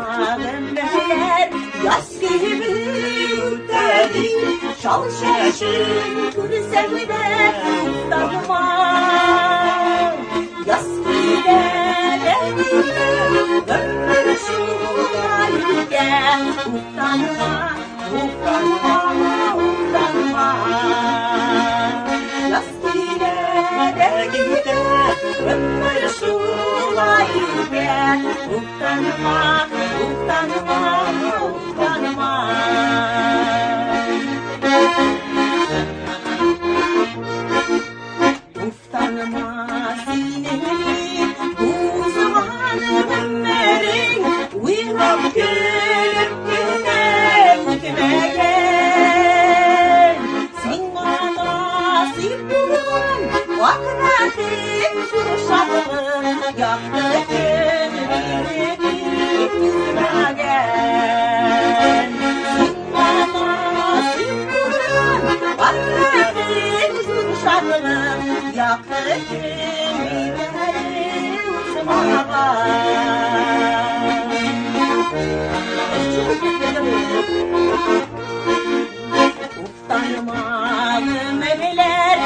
Mağemler yaz gibi ütedik, şal şaşır kursevde utanma. Yaz gibi ömür şu halde utanma, utanma, utanma. Yaz gibi ömür şu halde utanma, utanma, utanma. Utanma sinirli bu zamanın ömrün, uyanıp gülüp gitmegen. Sen bana nasip bulan vaknatin fırsatını yaktı kendini üzmegen. Sen bana nasip bulan vaknatin fırsatını yaktı kendini üzmegen. Utanma ömürler